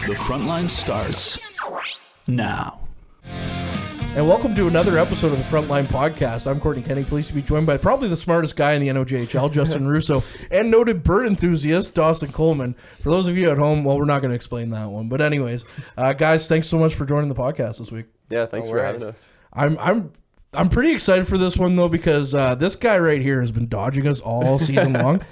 The Frontline starts now. And welcome to another episode of the Frontline podcast. I'm Courtney Kenny, pleased to be joined by probably the smartest guy in the NOJHL, Justin Rousseau, and noted bird enthusiast, Dawson Coleman. For those of you at home, well, we're not going to explain that one. But anyways, guys, thanks so much for joining the podcast this week. Yeah, thanks for having us. I'm pretty excited for this one, though, because this guy right here has been dodging us all season long.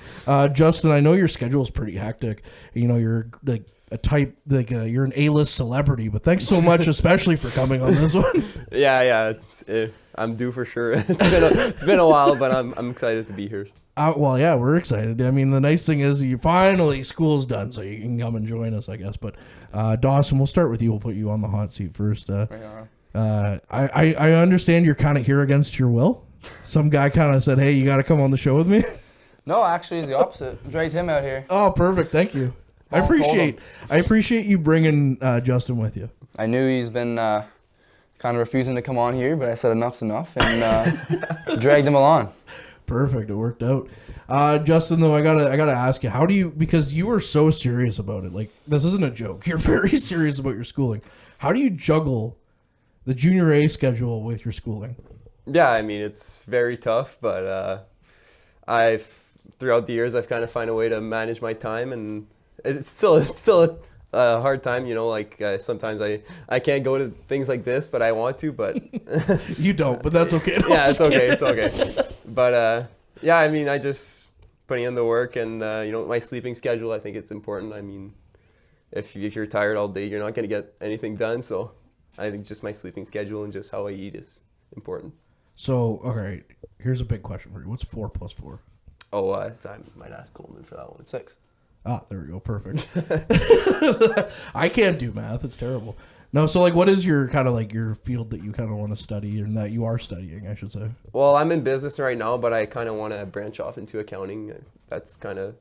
Justin, I know your schedule is pretty hectic. You know, you're like you're an A-list celebrity, but thanks so much, especially for coming on this one. Yeah, I'm due for sure. It's been a while, but I'm excited to be here. Well, yeah, we're excited. I mean, the nice thing is you finally school's done, so you can come and join us, I guess. But Dawson, we'll start with you. We'll put you on the hot seat first. I understand you're kind of here against your will. Some guy kind of said, "Hey, you got to come on the show with me." No, actually, it's the opposite. Dragged him out here. Oh, perfect. Thank you. I appreciate you bringing Justin with you. I knew he's been kind of refusing to come on here, but I said enough's enough and dragged him along. Perfect. It worked out. Justin, though, I gotta ask you, how do you, because you were so serious about it, like this isn't a joke. You're very serious about your schooling. How do you juggle the junior A schedule with your schooling? Yeah, I mean, it's very tough, but throughout the years, I've kind of found a way to manage my time, and it's still a hard time, you know, like sometimes I can't go to things like this, but I want to, but you don't, but that's okay. No, yeah, it's okay. But yeah, I mean, I just putting in the work, and you know, my sleeping schedule, I think it's important. I mean, if you're tired all day, you're not going to get anything done. So I think just my sleeping schedule and just how I eat is important. So, all right, here's a big question for you. What's 4 plus 4? Oh, I might ask Coleman for that one. 6. Ah, there we go. Perfect. I can't do math. It's terrible. No, so like what is your kind of like your field that you kind of want to study, and that you are studying, I should say? Well, I'm in business right now, but I kind of want to branch off into accounting. That's kind of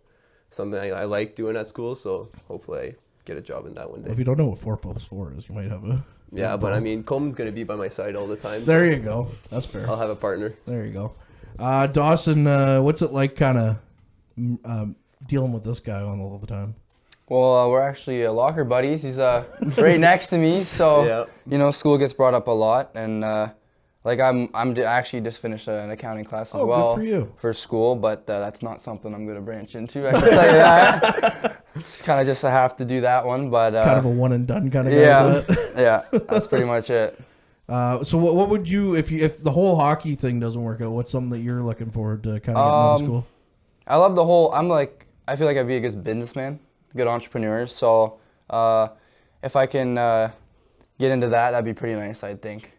something I like doing at school, so hopefully I get a job in that one day. Well, if you don't know what 4 plus 4 is, you might have a... Yeah, but I mean, Coleman's going to be by my side all the time. There you go. That's fair. I'll have a partner. There you go. Dawson, what's it like kind of dealing with this guy all the time? Well, we're actually locker buddies. He's right next to me, so yeah. You know, school gets brought up a lot, and like I'm actually just finished an accounting class as well good for you. For school, but that's not something I'm going to branch into. I can tell you that. It's kind of just I have to do that one, but kind of a one and done kind of guy. Yeah, that's pretty much it. So what would you, if the whole hockey thing doesn't work out, what's something that you're looking forward to kind of getting out of school? I love the whole. I feel like I'd be a good businessman, good entrepreneur. So if I can get into that, that'd be pretty nice, I think.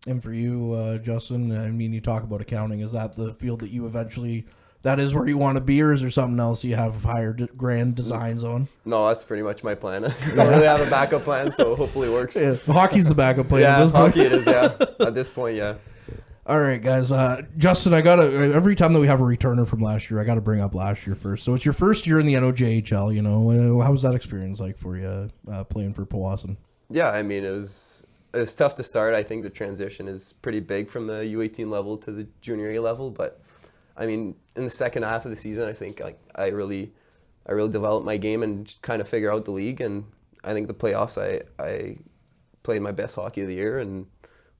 And for you, Justin, I mean, you talk about accounting. Is that the field that you eventually, that is where you want to be, or is there something else you have higher grand designs on? No, that's pretty much my plan. I don't really have a backup plan, so hopefully it works. Yeah, hockey's the backup plan. Yeah, hockey it is, yeah. At this point, yeah. All right, guys. Justin, every time that we have a returner from last year, I gotta bring up last year first. So it's your first year in the NOJHL. You know, how was that experience like for you playing for Powassan? Yeah, I mean, it was tough to start. I think the transition is pretty big from the U18 level to the junior A level. But I mean, in the second half of the season, I think I really developed my game and kind of figure out the league. And I think the playoffs, I played my best hockey of the year, and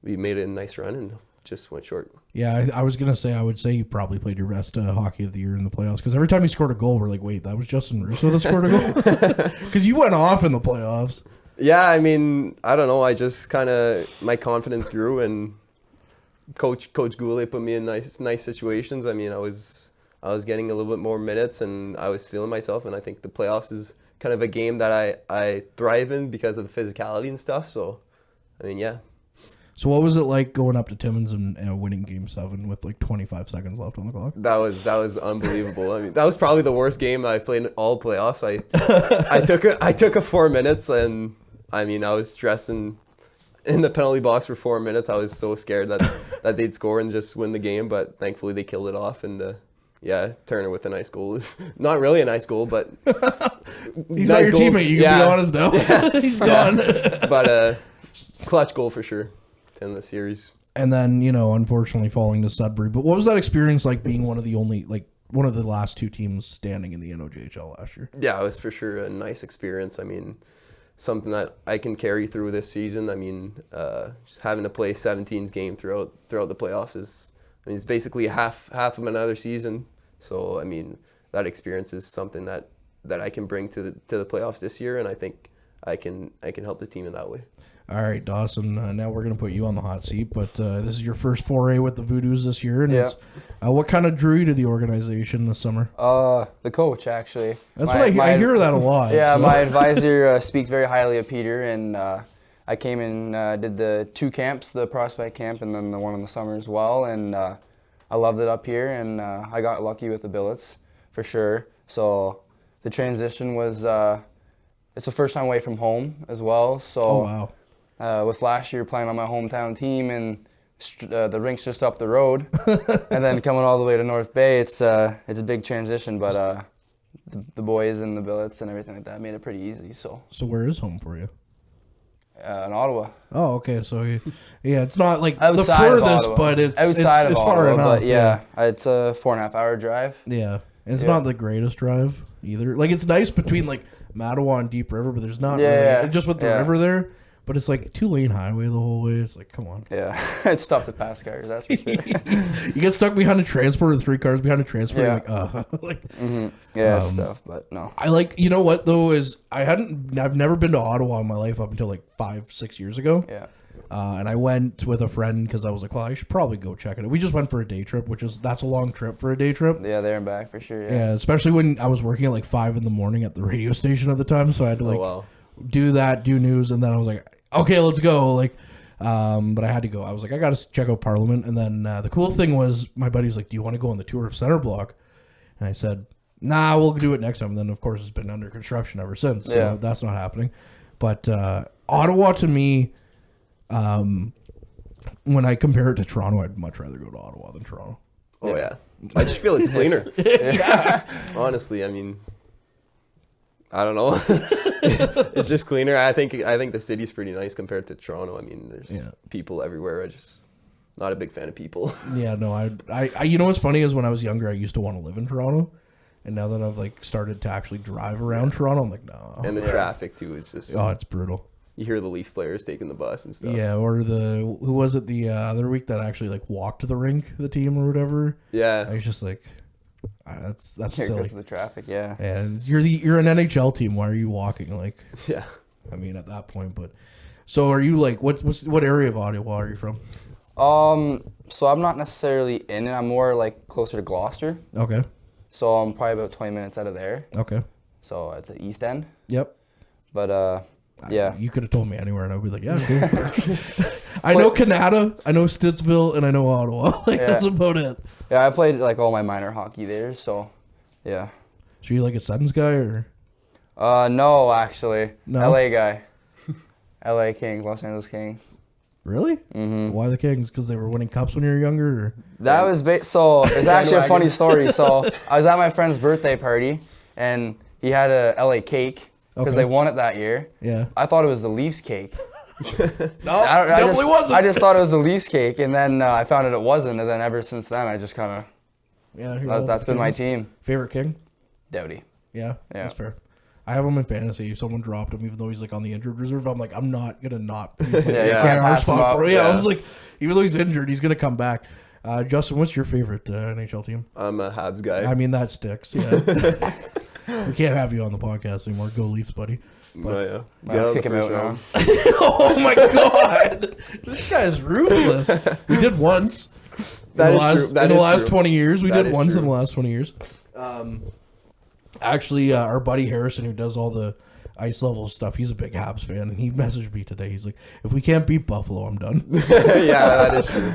we made a nice run and just went short. Yeah, I was going to say, I would say you probably played your best hockey of the year in the playoffs, because every time you scored a goal, we're like, wait, that was Justin Rousseau that scored a goal? Because you went off in the playoffs. Yeah, I mean, I don't know. I just kind of, my confidence grew, and Coach Goulet put me in nice situations. I mean, I was getting a little bit more minutes, and I was feeling myself, and I think the playoffs is kind of a game that I thrive in because of the physicality and stuff. So, I mean, yeah. So what was it like going up to Timmins and winning Game 7 with like 25 seconds left on the clock? That was unbelievable. I mean, that was probably the worst game that I played in all playoffs. I took a 4 minutes, and I mean, I was stressing in the penalty box for 4 minutes. I was so scared that they'd score and just win the game, but thankfully they killed it off, and yeah, Turner with a nice goal. Not really a nice goal, but he's nice not your goal. Teammate. You can be honest now. Yeah. He's gone. But clutch goal for sure in the series. And then, you know, unfortunately falling to Sudbury. But what was that experience like, being one of the last two teams standing in the NOJHL last year? Yeah, it was for sure a nice experience. I mean, something that I can carry through this season. I mean, just having to play 17s game throughout the playoffs it's basically half of another season. So I mean, that experience is something that I can bring to the playoffs this year, and I think I can help the team in that way. All right, Dawson. Now we're going to put you on the hot seat, but this is your first foray with the Voodoos this year. And what kind of drew you to the organization this summer? The coach, actually. That's what I hear that a lot. Yeah, so. my advisor speaks very highly of Peter, and I came and did the 2 camps, the prospect camp and then the one in the summer as well, and I loved it up here, and I got lucky with the billets for sure. So the transition was it's the first time away from home as well. So. Oh, wow. With last year playing on my hometown team and the rink's just up the road, and then coming all the way to North Bay, it's a big transition. But the boys and the billets and everything like that made it pretty easy. So where is home for you? In Ottawa. Oh, okay. So it's not like outside the of furthest, Ottawa. but it's outside of it's Ottawa, far enough. but yeah, it's a 4.5 hour drive. Yeah, and it's not the greatest drive either. Like it's nice between like Mattawa and Deep River, but there's not really just with the river there. But it's like 2-lane highway the whole way. It's like, come on. Yeah, it's tough to pass cars, that's for sure. You get stuck behind a transport with 3 cars behind a transport. Yeah. You're like, Yeah, it's tough, but no. I like, you know what though, is I've never been to Ottawa in my life up until like 5-6 years ago. Yeah. And I went with a friend because I was like, well, I should probably go check it out. We just went for a day trip, that's a long trip for a day trip. Yeah, there and back for sure. Yeah, especially when I was working at like 5 a.m. at the radio station at the time. So I had to do that, do news. And then I was like, okay, let's go. Like, but I had to go. I was like, I got to check out Parliament. And then the cool thing was my buddy was like, do you want to go on the tour of Center Block? And I said, nah, we'll do it next time. And then, of course, it's been under construction ever since. So that's not happening. But Ottawa, to me, when I compare it to Toronto, I'd much rather go to Ottawa than Toronto. Oh, yeah. I just feel it's cleaner. Honestly, I mean, I don't know. It's just cleaner. I think the city's pretty nice compared to Toronto. I mean, there's people everywhere. I just not a big fan of people. Yeah, no, I you know what's funny is when I was younger, I used to want to live in Toronto, and now that I've like started to actually drive around Toronto, I'm like, no. And the traffic too is just it's brutal. You hear the Leaf players taking the bus and stuff. Yeah, or who was it the other week that actually like walked to the rink, the team or whatever? Yeah, I was just like, that's silly. Because of the traffic, yeah. Yeah, you're an NHL team. Why are you walking? Like, yeah. I mean, at that point, but so are you like what area of Ottawa are you from? So I'm not necessarily in it. I'm more like closer to Gloucester. Okay. So I'm probably about 20 minutes out of there. Okay. So it's the East End. Yep. But yeah. You could have told me anywhere, and I'd be like, yeah, cool. I know Canada, I know Stittsville, and I know Ottawa. That's about it. Yeah, I played like all my minor hockey there, so yeah. So you like a Suns guy or? No, actually. No? LA guy. LA Kings, Los Angeles Kings. Really? Mm-hmm. Why the Kings? Because they were winning cups when you were younger? Or? That was so it's actually a funny story. So I was at my friend's birthday party, and he had a LA cake because they won it that year. Yeah. I thought it was the Leafs cake. No, definitely wasn't. I just thought it was the Leafs cake, and then I found out it wasn't, and then ever since then I just kind of that's been my team. Favorite King? Doughty. Yeah, that's fair. I have him in fantasy. If someone dropped him, even though he's like on the injured reserve, I'm like, I'm not gonna not. You can't pass him up. I was like, even though he's injured, he's gonna come back. Justin, what's your favorite NHL team? I'm a Habs guy. I mean, that sticks. Yeah. We can't have you on the podcast anymore. Go Leafs, buddy. But, Let's kick him out now. Oh my god, this guy's ruthless. We did once. In the last 20 years, we did once in the last 20 years. Actually, our buddy Harrison, who does all the ice level stuff, he's a big Habs fan, and he messaged me today. He's like, if we can't beat Buffalo, I'm done. Yeah, that is true.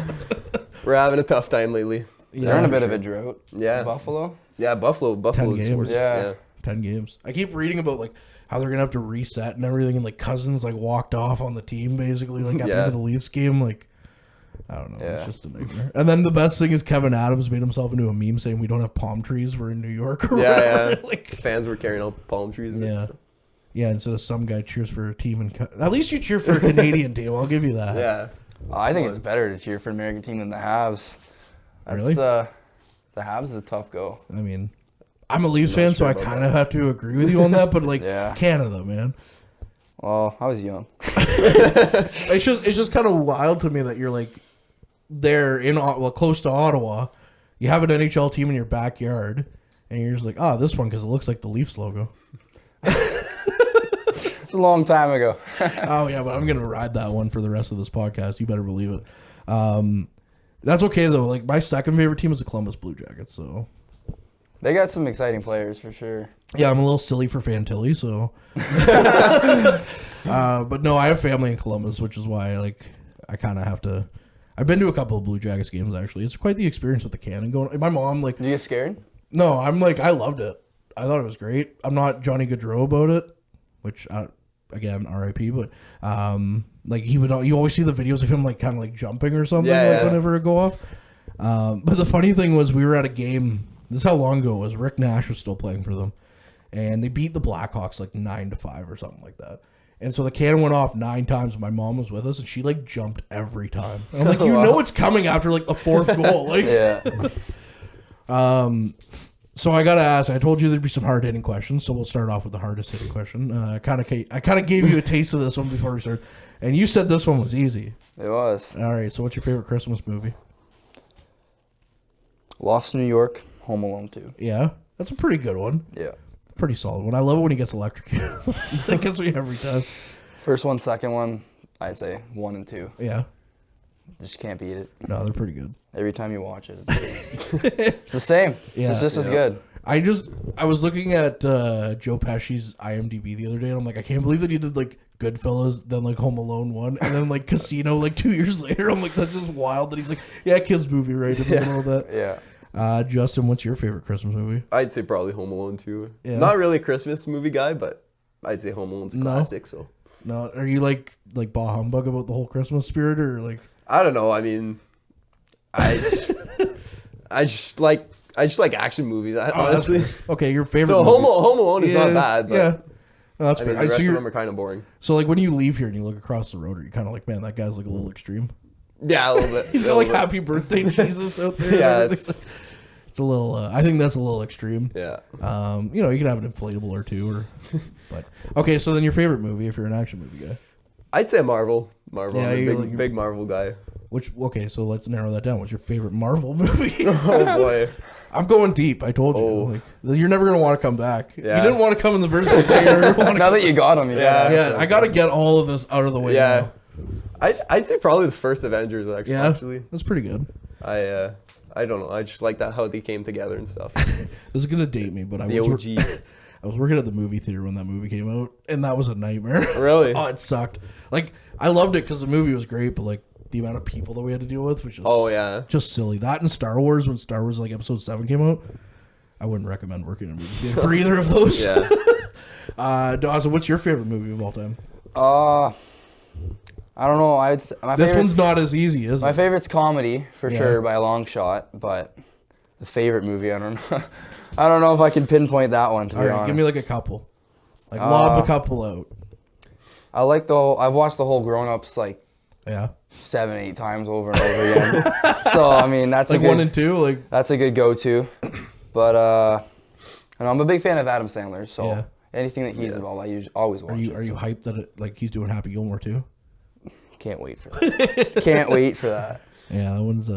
We're having a tough time lately. They're in a bit of a drought. Yeah. Buffalo? Yeah, Buffalo. 10 games. Yeah. 10 games. I keep reading about like how they're gonna have to reset and everything, and like Cousins like walked off on the team basically like at the end of the Leafs game. Like, I don't know. It's just a nightmare. And then the best thing is Kevin Adams made himself into a meme saying we don't have palm trees. We're in New York. Or whatever. Like, fans were carrying out palm trees. Yeah. Instead of some guy cheers for a team, at least you cheer for a Canadian team. I'll give you that. Yeah. I think it's better to cheer for an American team than the Habs. Really? The Habs is a tough go. I mean, I'm a Leafs fan, so I kind of have to agree with you on that. But like Canada, man. Oh, I was young. It's just kind of wild to me that you're like there in close to Ottawa. You have an NHL team in your backyard, and you're just like, this one because it looks like the Leafs logo. It's a long time ago. Oh yeah, but I'm gonna ride that one for the rest of this podcast. You better believe it. That's okay though. Like my second favorite team is the Columbus Blue Jackets. So They got some exciting players for sure. yeah, I'm a little silly for Fantilli. So, but no, I have family in Columbus, which is why I kind of have to. I've been to a couple of Blue Jackets games actually. It's quite the experience with the cannon going. My mom Did you get scared? No, I loved it. I thought it was great. I'm not Johnny Gaudreau about it, which again, R.I.P. But you always see the videos of him kind of jumping or something whenever it go off. But the funny thing was we were at a game. This is how long ago it was. Rick Nash was still playing for them, and they beat the Blackhawks 9-5 or something like that. And so the cannon went off 9 times. My mom was with us, and she jumped every time. And I'm like, you know it's coming after the fourth goal. Yeah. So I gotta ask. I told you there'd be some hard hitting questions, so we'll start off with the hardest hitting question. I kind of gave you a taste of this one before we started, and you said this one was easy. It was. All right. So what's your favorite Christmas movie? Lost in New York, Home Alone 2. Yeah, that's a pretty good one. Yeah. Pretty solid one. I love it when he gets electrocuted. That gets me every time. First one, second one, I'd say 1 and 2. Yeah. Just can't beat it. No, they're pretty good. Every time you watch it, it's the same. Yeah. It's just as good. I was looking at Joe Pesci's IMDb the other day, and I'm like, I can't believe that he did Goodfellas, then Home Alone 1, and then Casino 2 years later. I'm like, that's just wild that he's kids movie right in the middle of that. Yeah. Justin, what's your favorite Christmas movie? I'd say probably Home Alone 2. Yeah. Not really a Christmas movie guy, but I'd say Home Alone's a classic. So No, are you like bah humbug about the whole Christmas spirit, or I don't know. I mean, I just like action movies. Honestly. Okay, your favorite. So movie. Home Alone is not bad. But yeah. No, that's I mean, fair. the rest So of them are kind of boring. So when you leave here and you look across the road, are you kind of man, that guy's a little extreme? Yeah, a little bit. He's got Happy Birthday Jesus out there. Yeah, it's a little. I think that's a little extreme. Yeah. You can have an inflatable or two, but okay. So then your favorite movie, if you're an action movie guy, I'd say Marvel. Marvel. Yeah, I'm you're a big Marvel guy. Okay, so let's narrow that down. What's your favorite Marvel movie? Oh boy. I'm going deep. I told you. You're never gonna want to come back. Yeah. You didn't want to come in the first place. Now that you got him, Yeah, I gotta get all of this out of the way. Yeah. Now. I'd say probably the first Avengers actually. That's pretty good. I don't know. I just like that how they came together and stuff. This is gonna date me, but The OG. I was working at the movie theater when that movie came out, and that was a nightmare. Really? Oh, it sucked. I loved it because the movie was great, but the amount of people that we had to deal with was just just silly. That and Star Wars, when Star Wars Episode 7 came out, I wouldn't recommend working in a movie theater for either of those. Yeah. Dawson, what's your favorite movie of all time? I don't know. This one's not as easy, is it? My favorite's comedy for sure by a long shot, but the favorite movie, I don't know. I don't know if I can pinpoint that one. To be honest, give me a couple. Lob a couple out. I like I've watched the whole Grown Ups 7-8 times over and over again. So I mean that's a good, 1 and 2. That's a good go-to. But I'm a big fan of Adam Sandler. So anything that he's involved, I always watch. Are you hyped that he's doing Happy Gilmore too? Can't wait for that. Can't wait for that. Yeah, that one's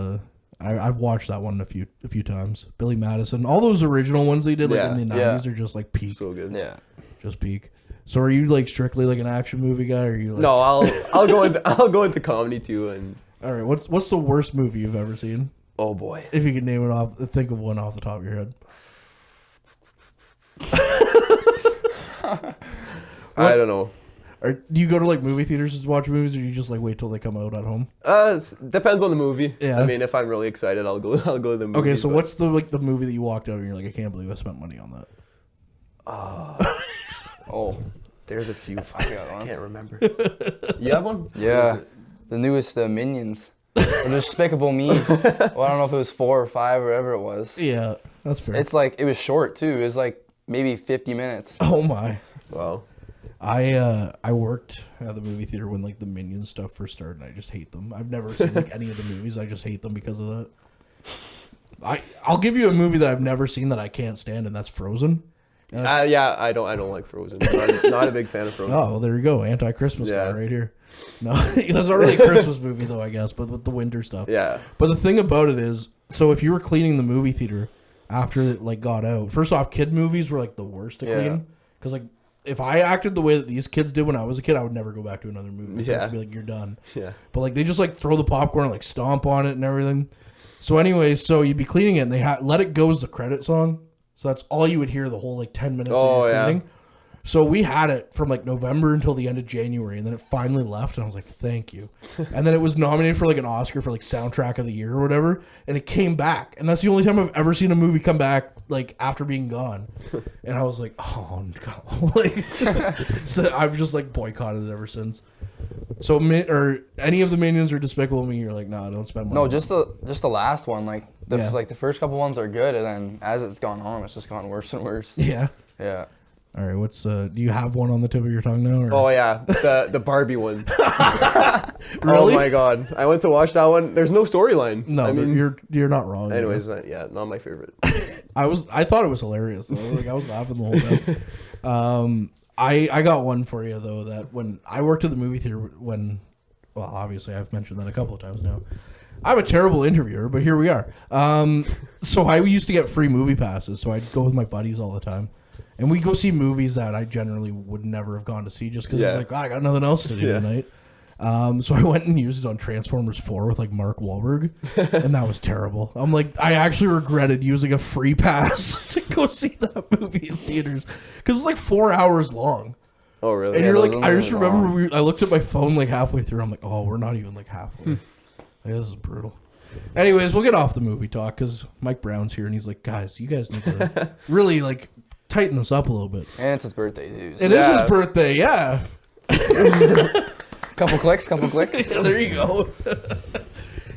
I've watched that one a few times. Billy Madison, all those original ones they did in the 90s are just peak. So good. Yeah. Just peak. So are you strictly an action movie guy, or are you No, I'll go into comedy too. And all right, what's the worst movie you've ever seen? Oh boy. If you could name it off, think of one off the top of your head. I don't know. Do you go to movie theaters to watch movies, or you just wait till they come out at home? Depends on the movie. Yeah. I mean, if I'm really excited, I'll go to the movie. Okay, so what's the movie that you walked out and you're like, I can't believe I spent money on that? Oh, there's a few. I got one. I can't remember. You have one? Yeah. The newest Minions. Or Despicable Me. Well, I don't know if it was 4 or 5 or whatever it was. Yeah, that's fair. It's it was short too. It was maybe 50 minutes. Oh my. Wow. I worked at the movie theater when the Minion stuff first started, and I just hate them. I've never seen any of the movies. I just hate them because of that. I'll give you a movie that I've never seen that I can't stand, and that's Frozen. Yeah, I don't like Frozen. Not a big fan of Frozen. Oh, well, there you go. Anti-Christmas Yeah. guy right here. No, that's not really a Christmas movie, though, I guess, but with the winter stuff. Yeah. But the thing about it is, so if you were cleaning the movie theater after it, like, got out, first off, kid movies were, like, the worst to clean. Because, like, if I acted the way that these kids did when I was a kid, I would never go back to another movie. Yeah. I'd be like, you're done. Yeah. But, like, they just, like, throw the popcorn and, like, stomp on it and everything. So, anyways, so you'd be cleaning it, and they Let It Go is the credit song. So that's all you would hear the whole, like, 10 minutes of your cleaning. So we had it from, like, November until the end of January, and then it finally left, and I was like, thank you. And then it was nominated for, like, an Oscar for, like, Soundtrack of the Year or whatever, and it came back. And that's the only time I've ever seen a movie come back, like, after being gone. And I was like, oh, no. Like, so I've just, like, boycotted it ever since. So, or any of the Minions or Despicable Me, you're like, no, don't spend money. No, just the last one. Like Yeah. the first couple ones are good, and then as it's gone on, it's just gotten worse and worse. Yeah. Yeah. All right, what's do you have one on the tip of your tongue now? Or? Oh yeah, the Barbie one. Really? Oh my god, I went to watch that one. There's no storyline. No, I mean, you're not wrong. anyways, not my favorite. I thought it was hilarious. Though. Like I was laughing the whole time. I got one for you though. That when I worked at the movie theater, well, obviously I've mentioned that a couple of times now. I'm a terrible interviewer, but here we are. So I used to get free movie passes, so I'd go with my buddies all the time. And we go see movies that I generally would never have gone to see just because it was like, I got nothing else to do tonight. So I went and used it on Transformers 4 with like Mark Wahlberg, and that was terrible. I'm like, I actually regretted using a free pass to go see that movie in theaters because it's like 4 hours long. Oh really? And Yeah, you're those like, are I just really remember I looked at my phone like halfway through. I'm like, oh, we're not even like halfway. Like, this is brutal. Anyways, we'll get off the movie talk because Mike Brown's here and he's like, guys, you guys need to really like tighten this up a little bit. And it's his birthday too. So. It is his birthday, yeah. Couple clicks. Yeah, there you go.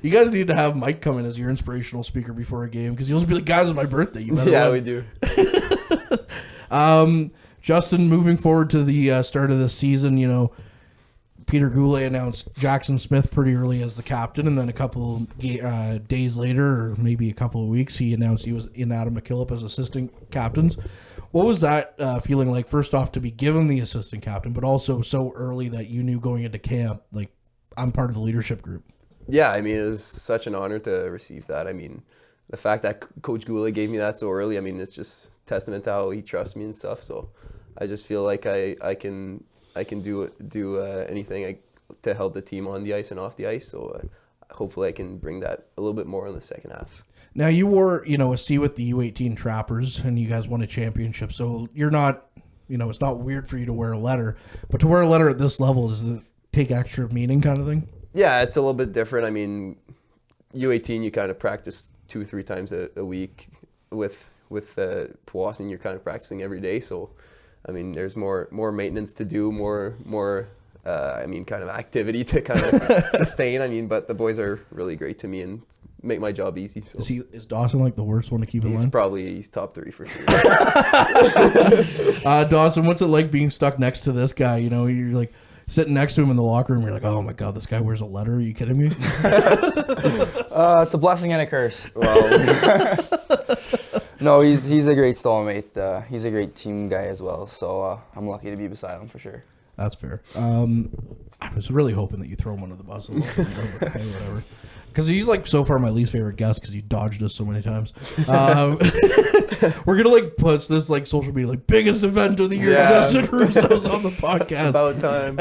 You guys need to have Mike come in as your inspirational speaker before a game because you'll just be like, guys, it's my birthday. You better Yeah, win. we do. Justin, moving forward to the start of the season, you know, Peter Goulet announced Jackson Smith pretty early as the captain, and then a couple days later, or maybe a couple of weeks, he announced he was in Adam McKillop as assistant captains. What was that feeling like, first off, to be given the assistant captain, but also so early that you knew going into camp, like, I'm part of the leadership group? Yeah, I mean, it was such an honor to receive that. I mean, the fact that Coach Goulet gave me that so early, I mean, it's just testament to how he trusts me and stuff. So I just feel like I can do anything to help the team on the ice and off the ice. So hopefully I can bring that a little bit more in the second half. Now, you wore, you know, a C with the U18 Trappers, and you guys won a championship, so you're not, you know, it's not weird for you to wear a letter, but to wear a letter at this level, does it take extra meaning kind of thing? Yeah, it's a little bit different. I mean, U18, you kind of practice 2-3 times a week. With Powassan, you're kind of practicing every day, so I mean, there's more maintenance to do, more I mean, kind of activity to kind of sustain. I mean, but the boys are really great to me and make my job easy. So. Is Dawson like the worst one to keep in line? He's top 3 for sure. Dawson, what's it like being stuck next to this guy? You know, you're like sitting next to him in the locker room. You're like, oh my god, this guy wears a letter. Are you kidding me? It's a blessing and a curse. Well, No, he's a great stallmate. He's a great team guy as well. So I'm lucky to be beside him for sure. That's fair. I was really hoping that you throw him under the bus a little bit, but okay, whatever. Because he's like so far my least favorite guest because he dodged us so many times. We're gonna like post this like social media like biggest event of the year. Yeah. Justin Rousseau's on the podcast. about time.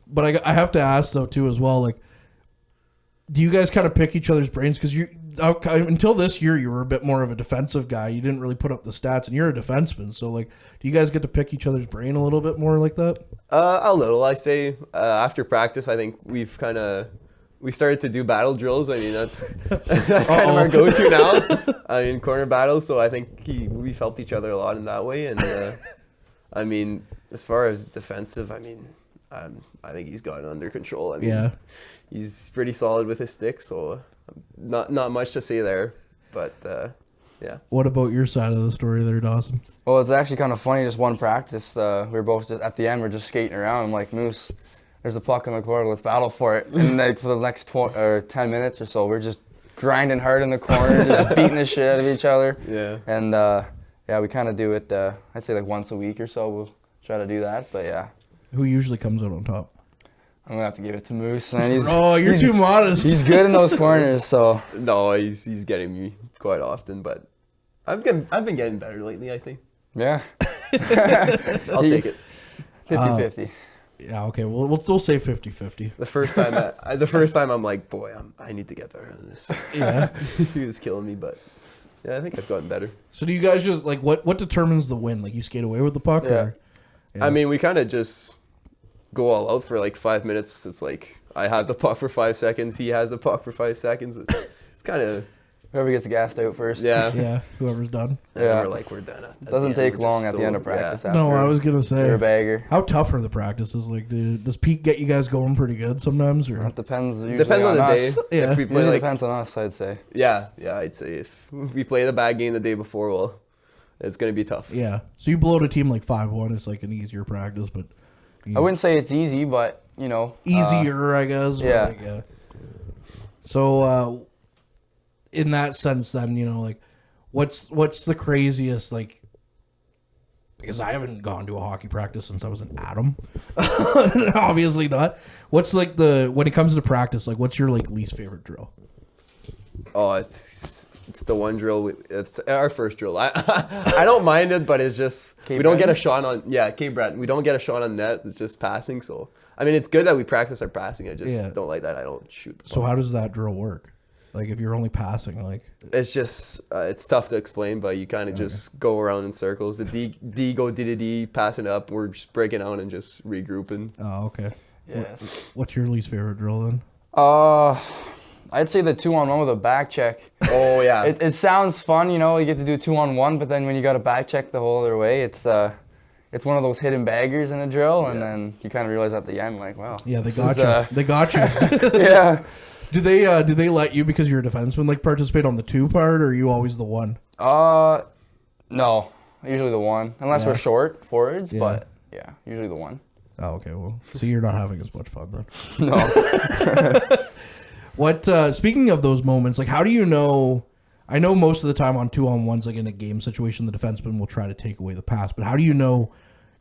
But I have to ask though too as well, like, do you guys kind of pick each other's brains? Because you until this year you were a bit more of a defensive guy. You didn't really put up the stats, and you're a defenseman. So like, do you guys get to pick each other's brain a little bit more like that? A little, I say. After practice, I think we started to do battle drills. I mean, that's kind of our go-to now. I mean, corner battles. So I think we've helped each other a lot in that way. And I mean, as far as defensive, I mean, I think he's got it under control. I mean, he's pretty solid with his stick. So not much to say there, but yeah. What about your side of the story there, Dawson? Well, it's actually kind of funny. Just one practice, we were both just at the end. We're just skating around. I'm like, Moose, there's a puck in the corner. Let's battle for it. And like for the next 10 minutes or so, we're just grinding hard in the corner, just beating the shit out of each other. Yeah. And yeah, we kind of do it, I'd say like once a week or so. We'll try to do that, but yeah. Who usually comes out on top? I'm going to have to give it to Moose, man. You're too modest. He's good in those corners, so. No, he's getting me quite often, but I've been getting better lately, I think. Yeah. I'll take it. 50-50. Yeah, okay. Well, we'll say 50-50. The first time I'm like, boy, I need to get better than this. Yeah. He was killing me, but yeah, I think I've gotten better. So do you guys just, like, what determines the win? Like, you skate away with the puck? Yeah. Or? Yeah. I mean, we kind of just go all out for like 5 minutes. It's like I have the puck for 5 seconds. He has the puck for 5 seconds. It's kind of... Whoever gets gassed out first. Yeah. Yeah, whoever's done. And Yeah. we're done. It doesn't take long at the end of practice. Yeah. After No, I was going to say. you're a bagger. How tough are the practices? Like, does Pete get you guys going pretty good sometimes? Or? It depends usually Depends on the us. day. Yeah. If we play Usually like, depends on us, I'd say. yeah, I'd say if we play the bad game the day before, well, it's going to be tough. Yeah. So you blow a team like 5-1. It's like an easier practice, but... I wouldn't say it's easy, but, you know. Easier, I guess. yeah. Like, yeah. So, in that sense, then, you know, like, what's the craziest, like, because I haven't gone to a hockey practice since I was an atom. Obviously not. What's, like, when it comes to practice, like, what's your, like, least favorite drill? Oh, it's the one drill. It's our first drill. I don't mind it, but it's just Cape we don't get a Breton? shot on. Yeah, Cape Breton. We don't get a shot on net. It's just passing. So I mean, it's good that we practice our passing. I just don't like that. I don't shoot. The So puck. how does that drill work? Like, if you're only passing, like... It's just it's tough to explain, but you kind of just go around in circles. The D go D, passing up. We're just breaking out and just regrouping. Oh, okay. Yeah. What's your least favorite drill, then? I'd say the 2-on-1 with a back check. Oh yeah. It sounds fun, you know, you get to do 2-on-1, but then when you got to back check the whole other way, it's one of those hidden baggers in a drill, and then you kind of realize at the end, like, wow. Yeah, they got you. They got you. Yeah. Do they let you, because you're a defenseman, like, participate on the 2 part, or are you always the 1? No, usually the 1, unless Yeah. we're short forwards, Yeah. but yeah, usually the 1. Oh, okay. Well, so you're not having as much fun then. No. What? Speaking of those moments, like, how do you know? I know most of the time on 2-on-1s, like in a game situation, the defenseman will try to take away the pass. But how do you know,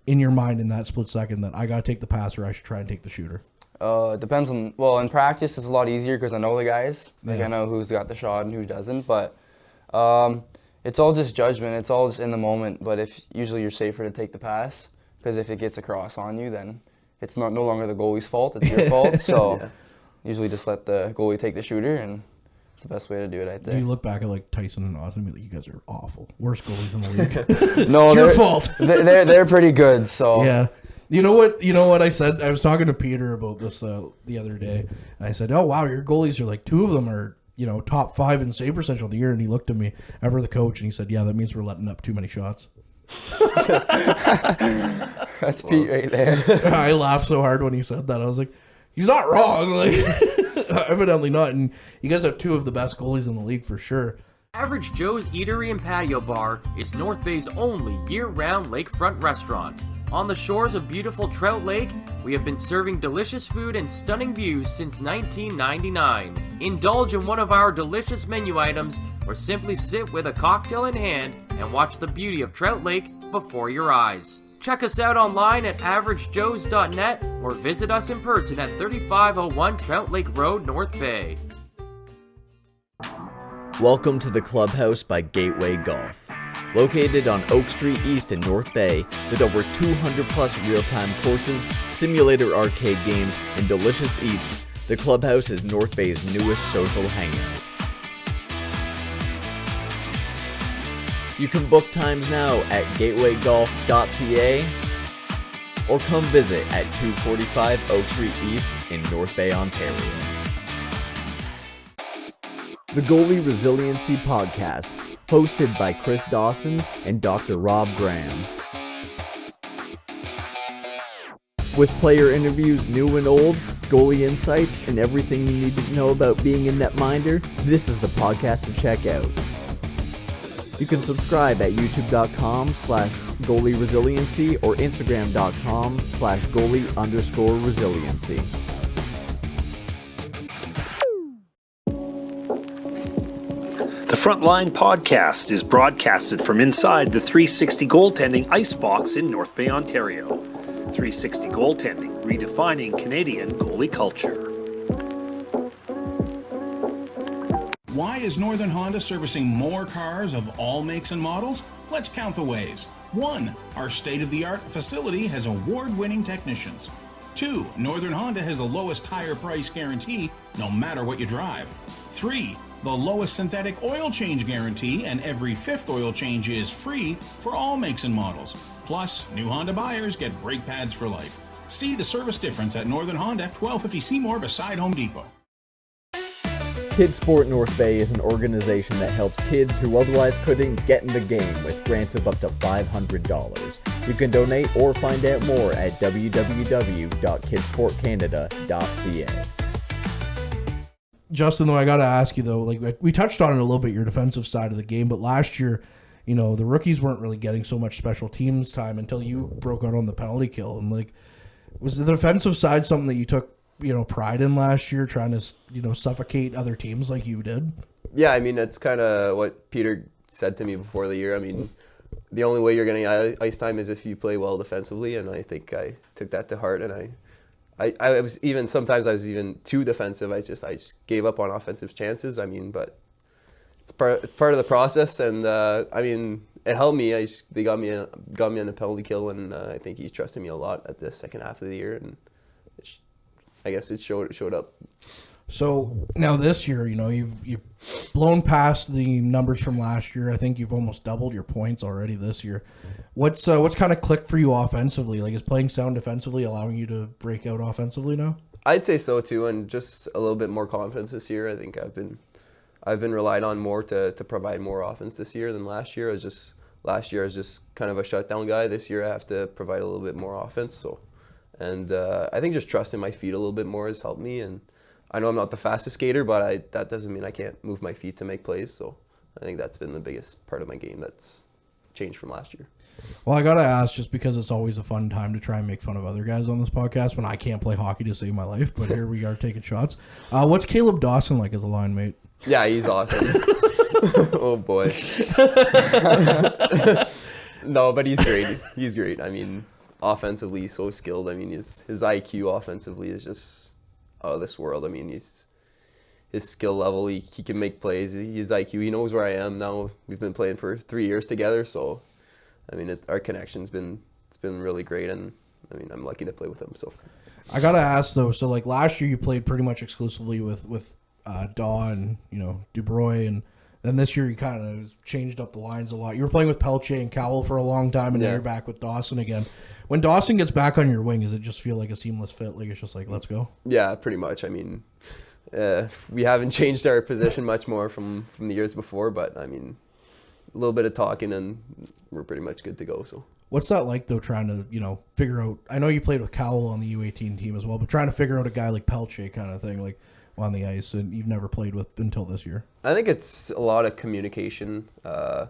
in your mind, in that split second, that I gotta take the pass or I should try and take the shooter? It depends on, well, in practice it's a lot easier because I know the guys. Like, Yeah. I know who's got the shot and who doesn't, but it's all just judgment. It's all just in the moment, but usually you're safer to take the pass, because if it gets across on you, then it's no longer the goalie's fault, it's your fault. So usually just let the goalie take the shooter, and it's the best way to do it, I Do think. you look back at, like, Tyson and Austin and be like, you guys are awful. Worst goalies in the league. No, It's your they're- fault. They're pretty good, so. Yeah. You know what I said? I was talking to Peter about this the other day, and I said, oh, wow, your goalies are like, 2 of them are, you know, top 5 in save percentage of the year. And he looked at me, ever the coach, and he said, yeah, that means we're letting up too many shots. That's Pete right there. I laughed so hard when he said that. I was like, he's not wrong. Like, evidently not. And you guys have 2 of the best goalies in the league for sure. Average Joe's Eatery and Patio Bar is North Bay's only year-round lakefront restaurant. On the shores of beautiful Trout Lake, we have been serving delicious food and stunning views since 1999. Indulge in one of our delicious menu items, or simply sit with a cocktail in hand and watch the beauty of Trout Lake before your eyes. Check us out online at averagejoes.net or visit us in person at 3501 Trout Lake Road, North Bay. Welcome to the Clubhouse by Gateway Golf. Located on Oak Street East in North Bay, with over 200 plus real-time courses, simulator arcade games, and delicious eats, the Clubhouse is North Bay's newest social hangout. You can book times now at gatewaygolf.ca or come visit at 245 Oak Street East in North Bay, Ontario. The Goalie Resiliency Podcast, hosted by Chris Dawson and Dr. Rob Graham. With player interviews new and old, goalie insights, and everything you need to know about being a netminder, this is the podcast to check out. You can subscribe at youtube.com/goalie resiliency or instagram.com/goalie_resiliency. The The Frontline podcast is broadcasted from inside the 360 Goaltending Icebox in North Bay, Ontario. 360 Goaltending, redefining Canadian goalie culture. Why is Northern Honda servicing more cars of all makes and models? Let's count the ways. 1. Our state-of-the-art facility has award-winning technicians. 2. Northern Honda has the lowest tire price guarantee, no matter what you drive. 3. The lowest synthetic oil change guarantee, and every 5th oil change is free for all makes and models. Plus, new Honda buyers get brake pads for life. See the service difference at Northern Honda, 1250 Seymour beside Home Depot. Kids Sport North Bay is an organization that helps kids who otherwise couldn't get in the game with grants of up to $500. You can donate or find out more at www.kidsportcanada.ca. Justin, though, I got to ask you, though, like we touched on it a little bit, your defensive side of the game, but last year, you know, the rookies weren't really getting so much special teams time until you broke out on the penalty kill. And, like, was the defensive side something that you took, you know, pride in last year, trying to, you know, suffocate other teams like you did? Yeah, I mean, that's kind of what Peter said to me before the year. I mean, the only way you're getting ice time is if you play well defensively, and I think I took that to heart, and I was even, sometimes I was even too defensive. I just gave up on offensive chances. I mean, but it's part of the process, and I mean, it helped me. They got me on the penalty kill, and I think he trusted me a lot at the second half of the year, and I guess it showed up. So now this year, you know, you've blown past the numbers from last year. I think you've almost doubled your points already this year. What's kind of clicked for you offensively? Like, is playing sound defensively allowing you to break out offensively now? I'd say so too, and just a little bit more confidence this year. I think I've been relied on more to provide more offense this year than last year. Last year I was just kind of a shutdown guy. This year I have to provide a little bit more offense. So, and I think just trusting my feet a little bit more has helped me. And I know I'm not the fastest skater, but that doesn't mean I can't move my feet to make plays. So I think that's been the biggest part of my game that's changed from last year. Well, I got to ask, just because it's always a fun time to try and make fun of other guys on this podcast when I can't play hockey to save my life, but here we are taking shots. What's Caleb Dawson like as a line mate? Yeah, he's awesome. Oh, boy. No, but he's great. He's great. I mean, offensively, he's so skilled. I mean, his IQ offensively is just out of this world. I mean, his skill level, he can make plays. His IQ, he knows where I am now. We've been playing for 3 years together, so I mean, our connection's been really great, and I mean, I'm lucky to play with him. So I gotta ask though. So like last year, you played pretty much exclusively with Daw and, you know, Dubroy, and then this year you kind of changed up the lines a lot. You were playing with Pelche and Cowell for a long time, and now you're back with Dawson again. When Dawson gets back on your wing, does it just feel like a seamless fit? Like it's just like, let's go? Yeah, pretty much. I mean, we haven't changed our position much more from the years before, but I mean, a little bit of talking and we're pretty much good to go. So what's that like though, trying to, you know, figure out, I know you played with Cowell on the U18 team as well, but trying to figure out a guy like Pelche kind of thing, like on the ice, and you've never played with until this year? I think it's a lot of communication. I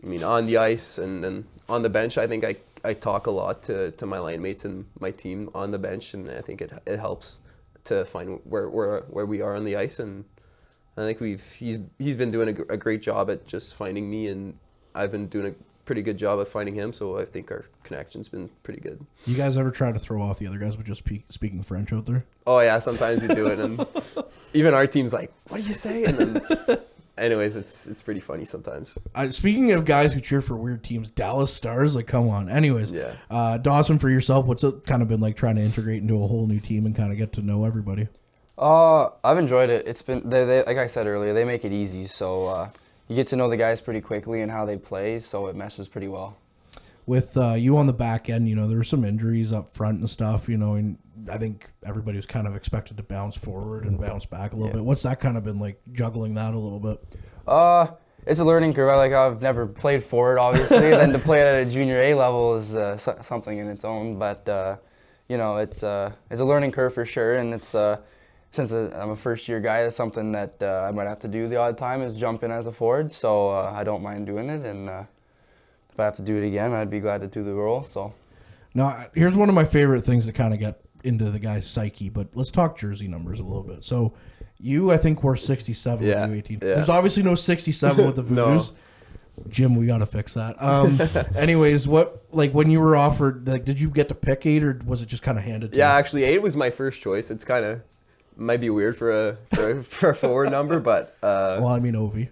mean, on the ice and then on the bench, I think I talk a lot to my line mates and my team on the bench, and I think it helps to find where we are on the ice, and I think he's been doing a great job at just finding me, and I've been doing a pretty good job at finding him, so I think our connection's been pretty good. You guys ever try to throw off the other guys with just speaking French out there? Oh yeah, sometimes we do it, and even our team's like, "What do you say?" And then, anyways, it's pretty funny sometimes. Speaking of guys who cheer for weird teams, Dallas Stars, like, come on. Anyways, Dawson, for yourself, what's it kind of been like trying to integrate into a whole new team and kind of get to know everybody? I've enjoyed it. It's been they like I said earlier, they make it easy, so you get to know the guys pretty quickly and how they play, so it meshes pretty well. With you on the back end, you know, there were some injuries up front and stuff, you know, and I think everybody was kind of expected to bounce forward and bounce back a little bit. What's that kind of been like, juggling that a little bit? It's a learning curve. I've never played forward, obviously. Then to play at a junior A level is something in its own, but you know, it's a learning curve for sure, and it's since I'm a first-year guy, it's something that I might have to do the odd time is jump in as a forward, so I don't mind doing it, and if I have to do it again, I'd be glad to do the role. So, now, here's one of my favorite things to kind of get into the guy's psyche, but let's talk jersey numbers a little bit. So, You, I think, wore 67 Yeah, with U18. yeah. There's obviously no 67 with the Voodoos. Jim, we got to fix that. Anyways, when you were offered, did you get to pick 8 or was it just kind of handed to you? Yeah, actually, 8 was my first choice. It's kind of might be weird for a forward number, but Well, I mean, Ovi.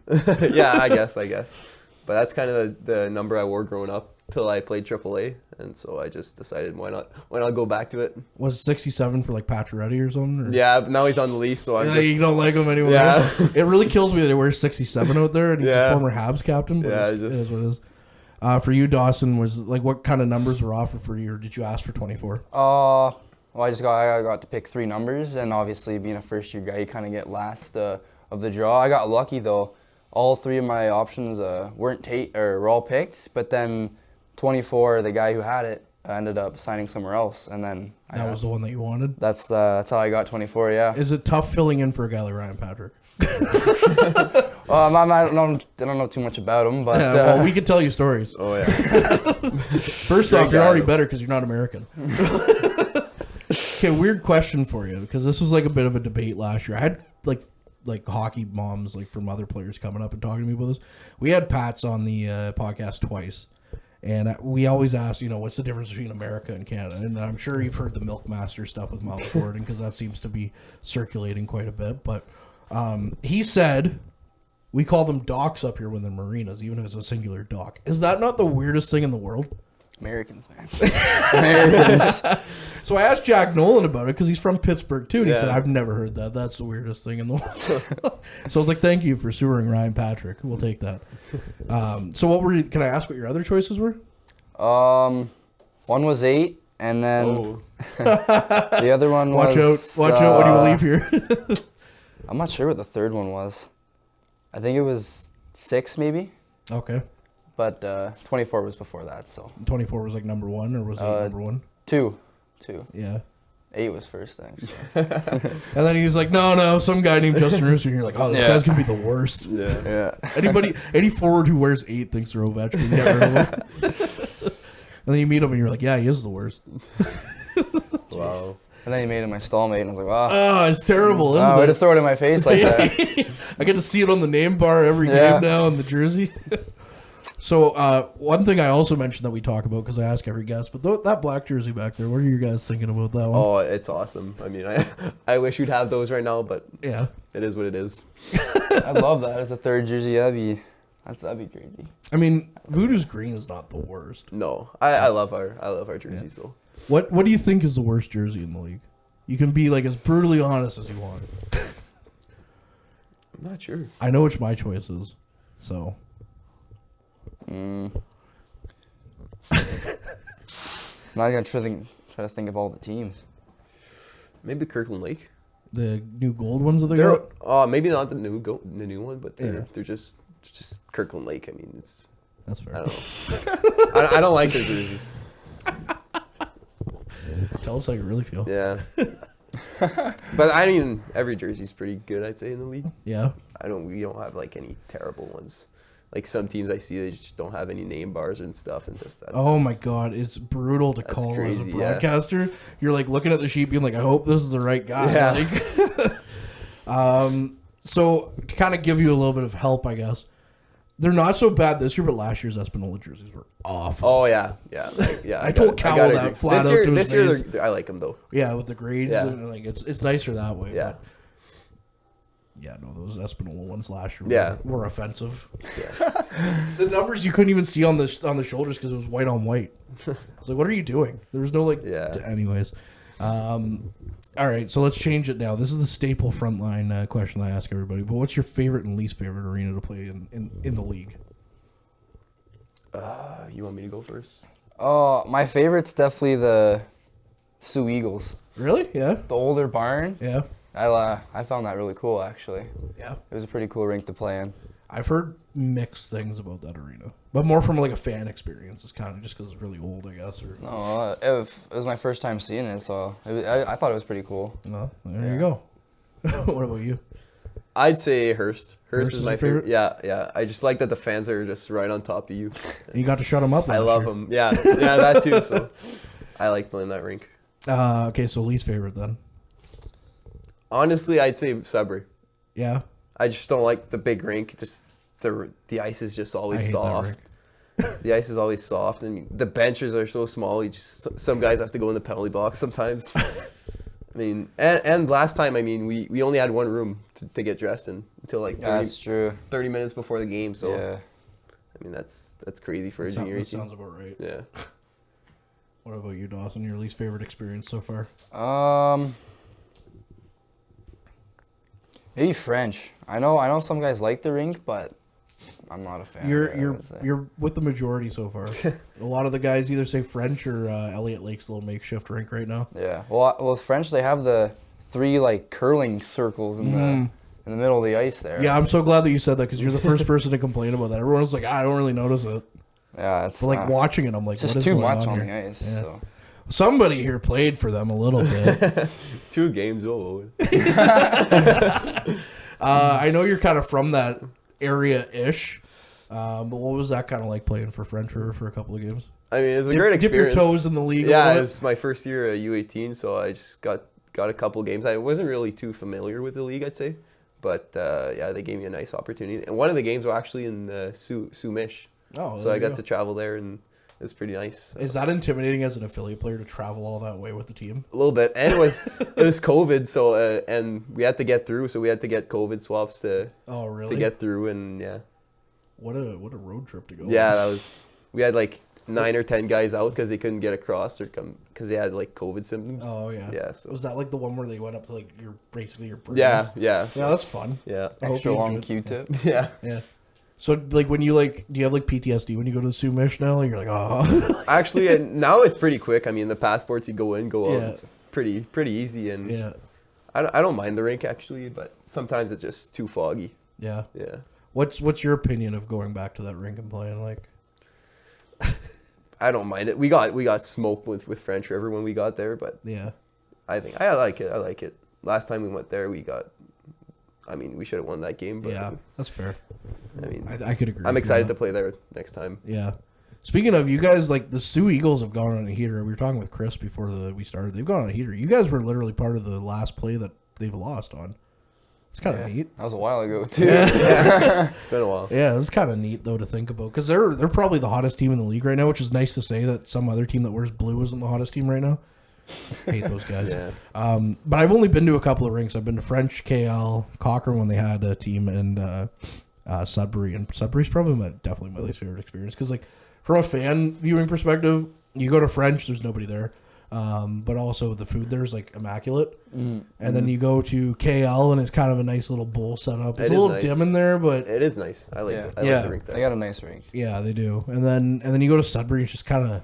yeah, I guess. But that's kind of the number I wore growing up till I played AAA, and so I just decided why not go back to it. Was it 67 for like Pacioretty or something? Or? Yeah, now he's on the Leafs, so I'm just, you don't like him anymore. Yeah. It really kills me that he wears 67 out there, and he's a former Habs captain. But Yeah, it is what it is. For you, Dawson, was like what kind of numbers were offered for you, or did you ask for 24? Well, I got to pick 3 numbers, and obviously being a first year guy, you kind of get last of the draw. I got lucky though. All 3 of my options were all picked, but then 24, the guy who had it ended up signing somewhere else, and then That was the one that you wanted? That's how I got 24. Yeah. Is it tough filling in for a guy like Ryan Patrick? Well, I don't know too much about him, but well, we could tell you stories. Oh yeah. First off, you're already better because you're not American. Okay, weird question for you, because this was like a bit of a debate last year. I had like hockey moms like from other players coming up and talking to me about this. We had Pats on the podcast twice, and we always ask, what's the difference between America and Canada? And I'm sure you've heard the Milkmaster stuff with Miles Gordon, because that seems to be circulating quite a bit. But he said we call them docks up here when they're marinas, even if it's a singular dock. Is that not the weirdest thing in the world? Americans, man. Americans. So I asked Jack Nolan about it because he's from Pittsburgh too, and he Yeah. said, I've never heard that. That's the weirdest thing in the world. So I was like, thank you for sewering Ryan Patrick. We'll take that. So can I ask what your other choices were? One was 8, and then the other one was... Watch out when you leave here. I'm not sure what the third one was. I think it was 6 maybe, Okay. but 24 was before that, so... 24 was like number 1, or was 8 number 1? 2. Yeah. 8 was first, actually. And then he's like, no, some guy named Justin Rousseau. And you're like, oh, this guy's going to be the worst. Yeah. Any forward who wears 8 thinks they're Ovechkin. Get rid of him. And then you meet him and you're like, yeah, he is the worst. Wow. And then he made it my stallmate, and I was like, wow. Oh, it's terrible, isn't Wow, way it? to throw it in my face like that. I get to see it on the name bar every game now in the jersey. So one thing I also mentioned that we talk about, because I ask every guest, but that black jersey back there, what are you guys thinking about that one? Oh, it's awesome. I mean, I wish you'd have those right now, but Yeah. it is what it is. I love that as a third jersey. That'd be crazy. I mean, Voodoo's green is not the worst. No, I love our jerseys though. What do you think is the worst jersey in the league? You can be like as brutally honest as you want. I'm not sure. I know which my choice is, so. Now I gotta try to think of all the teams. Maybe Kirkland Lake. The new gold ones that they They're got? maybe not the new one, but Yeah. they're just Kirkland Lake. I mean, That's fair. I don't know. I don't like their jerseys. Tell us how you really feel. Yeah. But I mean, every jersey's pretty good, I'd say, in the league. Yeah. We don't have like any terrible ones. Like some teams I see, they just don't have any name bars and stuff, and just Oh my god, it's brutal to call as a crazy, yeah. broadcaster. You're like looking at the sheet, being like, I hope this is the right guy. Yeah. Like, so to kind of give you a little bit of help, I guess, they're not so bad this year, but last year's Espanola jerseys were awful. Oh yeah. Yeah. I told Cowell that flat out to his This year, face. I like them though. Yeah, with the grades, Yeah. and like it's nicer that way. Yeah. But yeah, no, those Espanola ones last year Yeah. were offensive. Yeah. The numbers you couldn't even see on the shoulders because it was white on white. It's like, what are you doing? There was no like. Yeah. Anyways, all right, so let's change it now. This is the staple frontline question that I ask everybody. But what's your favorite and least favorite arena to play in the league? You want me to go first? Oh, my favorite's definitely the Sioux Eagles. Really? Yeah. The older barn. Yeah. I found that really cool, actually. Yeah. It was a pretty cool rink to play in. I've heard mixed things about that arena, but more from like a fan experience. It's kind of just because it's really old, I guess. Or No, it was my first time seeing it, so I thought it was pretty cool. no, there you go. What about you? I'd say Hearst. Hearst is is my your favorite. favorite? Yeah. I just like that the fans are just right on top of you. You got to shut them up. I last love year. them. Yeah, that too. So I like playing that rink. Okay, so least favorite then. Honestly, I'd say Sudbury. Yeah. I just don't like the big rink. Just the ice is just I always hate that soft. rink. The ice is always soft, and the benches are so small. Some guys have to go in the penalty box sometimes. I mean, and last time, I mean, we only had one room to get dressed in until like 30, That's true. 30 minutes before the game. So Yeah. I mean, that's crazy for a junior That team. sounds about right. Yeah. What about you, Dawson? Your least favorite experience so far? Maybe French. I know some guys like the rink, but I'm not a fan. of it, I would say. You're with the majority so far. A lot of the guys either say French or Elliott Lake's little makeshift rink right now. Yeah. Well, with French, they have the 3 like curling circles in the middle of the ice there. Yeah, I'm so glad that you said that because you're the first person to complain about that. Everyone was like, I don't really notice it. Yeah, it's But like watching it, I'm like, it's just what is too going much on here? the ice. Yeah. So. Somebody here played for them a little bit. 2 games. Oh. I know you're kind of from that area-ish, but what was that kind of like playing for French River for a couple of games? I mean, it was a great Dip your experience. toes in the league. a Yeah, little it bit? was my first year at U18, so I just got a couple games. I wasn't really too familiar with the league, I'd say, but yeah, they gave me a nice opportunity. And one of the games were actually in Sumish, Oh, so there I you got go. to travel there, and it was pretty nice. Is that intimidating as an affiliate player to travel all that way with the team? A little bit, and it was COVID, so and we had to get through, so we had to get COVID swaps to Oh, really? get through, and yeah, What a road trip to go. yeah, we had like 9 or 10 guys out because they couldn't get across or come because they had like COVID symptoms. Oh yeah. Yeah, so Was that like the one where they went up to like your brain? yeah, Yeah, that's fun. yeah, I hope Extra you long enjoyed- Q-tip. yeah. Yeah. So like when you like, do you have like PTSD when you go to the Sumish now? You're like, oh. Actually, and now it's pretty quick. I mean, the passports, you go in, go out. Yeah. It's pretty easy, and Yeah. I don't mind the rink actually, but sometimes it's just too foggy. Yeah. Yeah, What's your opinion of going back to that rink and playing like? I don't mind it. We got smoked with French River when we got there, but Yeah. I think I like it. I like it. Last time we went there, we should have won that game, but Yeah, that's fair. I mean, I could agree. I'm with you excited on to that. play there next time. Yeah. Speaking of, you guys, like the Sioux Eagles have gone on a heater. We were talking with Chris before we started. They've gone on a heater. You guys were literally part of the last play that they've lost on. It's kind of neat. That was a while ago too. It's been a while. Yeah, it's kind of neat though to think about because they're probably the hottest team in the league right now, which is nice to say that some other team that wears blue isn't the hottest team right now. Hate those guys. Yeah. But I've only been to a couple of rinks. I've been to French, KL, Cochrane when they had a team, and Sudbury. And Sudbury's probably definitely my least favorite experience because, like, from a fan viewing perspective, you go to French, there's nobody there. But also the food there is like immaculate. And then you go to KL and it's kind of a nice little bowl setup. It's It a is little nice. dim in there, but It is nice. I like Yeah. it. I Yeah. like the rink They there. got a nice rink. yeah, they do. And then you go to Sudbury, it's just kind of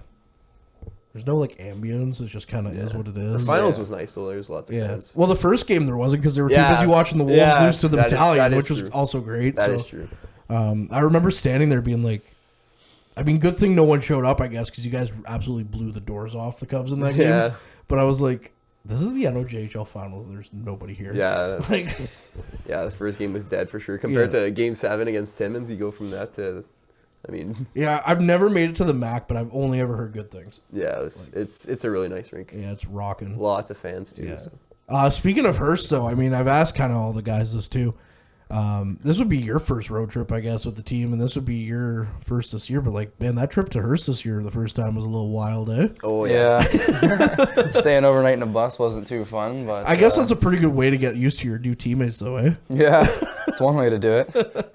there's no like ambience. It just kind of is what it The is. finals was nice though. There's lots of Yeah. fans. Well, the first game there wasn't because they were too Yeah. busy watching the Wolves Yeah, lose to the that is- Battalion, that is which was true. also great. That so, is true. I remember standing there being like, I mean, good thing no one showed up, I guess, because you guys absolutely blew the doors off the Cubs in that game. Yeah. But I was like, this is the NOJHL final. There's nobody here. Yeah, that's- Like, yeah. The first game was dead for sure. Compared Yeah. to Game 7 against Timmins, you go from that to, I mean, yeah, I've never made it to the MAC, but I've only ever heard good things. yeah, it's a really nice rink. Yeah, it's rocking. Lots of fans too. Yeah. So. Speaking of Hearst, though, I mean, I've asked kind of all the guys this too. This would be your first road trip, I guess, with the team, and this would be your first this year. But like, man, that trip to Hearst this year, the first time was a little wild, eh? Oh yeah. Yeah. Staying overnight in a bus wasn't too fun, but I guess that's a pretty good way to get used to your new teammates, though, eh? yeah, it's one way to do it.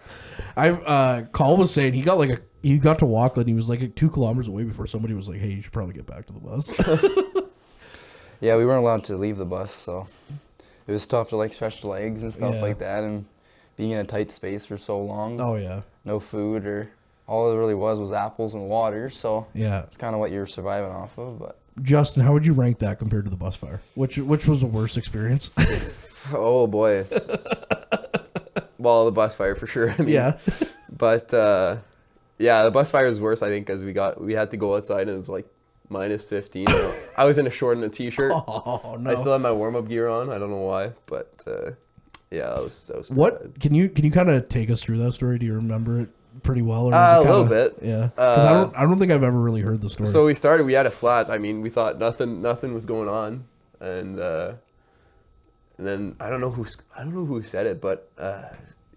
Call was saying he got to walk, and he was like 2 kilometers away before somebody was like, "Hey, you should probably get back to the bus." Yeah, we weren't allowed to leave the bus, so it was tough to like stretch the legs and stuff Yeah. like that, and being in a tight space for so long. Oh yeah, No food, or all it really was apples and water, so yeah. it's kind of what you're surviving off of. But Justin, how would you rank that compared to the bus fire? Which was the worst experience? Oh boy. Well, the bus fire for sure. I mean, Yeah. But yeah, the bus fire was worse. I think because we had to go outside and it was like minus 15. I was in a short and a t-shirt. Oh no. I still had my warm up gear on. I don't know why, but yeah, that was pretty bad. What can you kind of take us through that story? Do you remember it pretty well? Or A is it little kinda- bit. Yeah. Because I don't think I've ever really heard the story. So we started. We had a flat. I mean, we thought nothing was going on, and And then I don't know who said it, but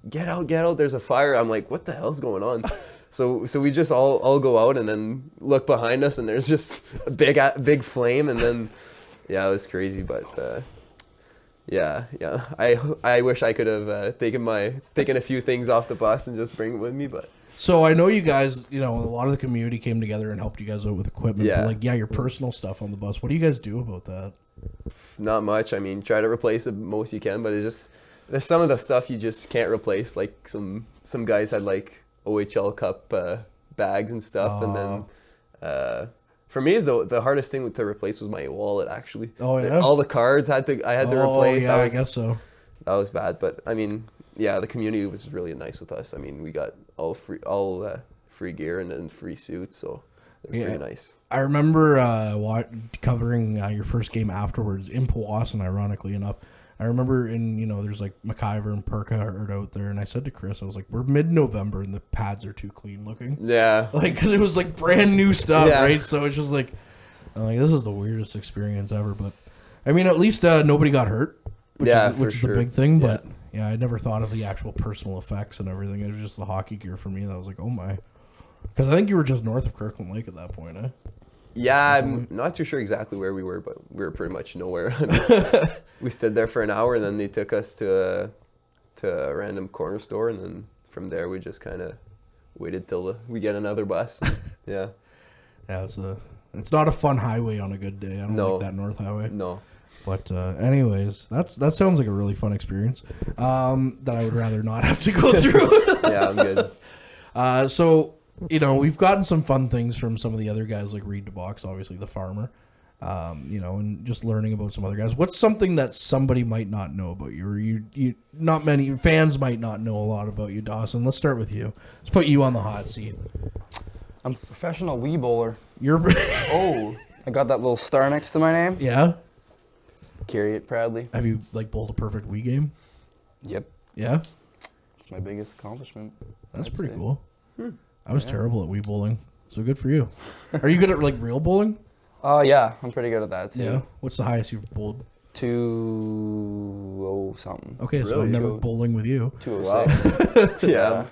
get out, there's a fire. I'm like, what the hell's going on? So we just all go out and then look behind us, and there's just a big flame, and then yeah, it was crazy. But yeah, I wish I could have taken a few things off the bus and just bring it with me, but. So I know you guys, a lot of the community came together and helped you guys out with equipment. Yeah. But your personal stuff on the bus. What do you guys do about that? Not much. I mean, try to replace the most you can, but there's some of the stuff you just can't replace. Like some guys had like OHL Cup bags and stuff, and then for me, the hardest thing to replace was my wallet. Actually, all the cards I had to replace. Yeah, I guess so. That was bad, but I mean, yeah, the community was really nice with us. I mean, we got all free gear and then free suits, so it's pretty nice. I remember covering your first game afterwards in Powassan, ironically enough. I remember there's like McIver and Perka out there, and I said to Chris, I was like, we're mid-November and the pads are too clean looking. Yeah. Like, because it was like brand new stuff, right? So it's just like, I'm like, this is the weirdest experience ever. But I mean, at least nobody got hurt, which is the big thing. But yeah, I never thought of the actual personal effects and everything. It was just the hockey gear for me that was like, oh my. Because I think you were just north of Kirkland Lake at that point, eh? Yeah, I'm not too sure exactly where we were, but we were pretty much nowhere. We stood there for an hour, and then they took us to a random corner store, and then from there we just kind of waited till we get another bus. Yeah. Yeah, it's not a fun highway on a good day. I don't like that North Highway. No. But anyways, that sounds like a really fun experience that I would rather not have to go through. Yeah, I'm good. So, we've gotten some fun things from some of the other guys, like Reed DeBox, obviously the farmer, and just learning about some other guys. What's something that somebody might not know about you, or you not many fans might not know a lot about you, Dawson? Let's start with you. Let's put you on the hot seat. I'm a professional Wii bowler. Oh, I got that little star next to my name. Yeah. Carry it proudly. Have you bowled a perfect Wii game? Yep. Yeah. It's my biggest accomplishment. That's pretty cool. I was terrible at Wii bowling, so good for you. Are you good at real bowling? Yeah, I'm pretty good at that too. Yeah. What's the highest you've bowled? 2-0 something. Okay, so I'm never bowling with you. 206. Yeah.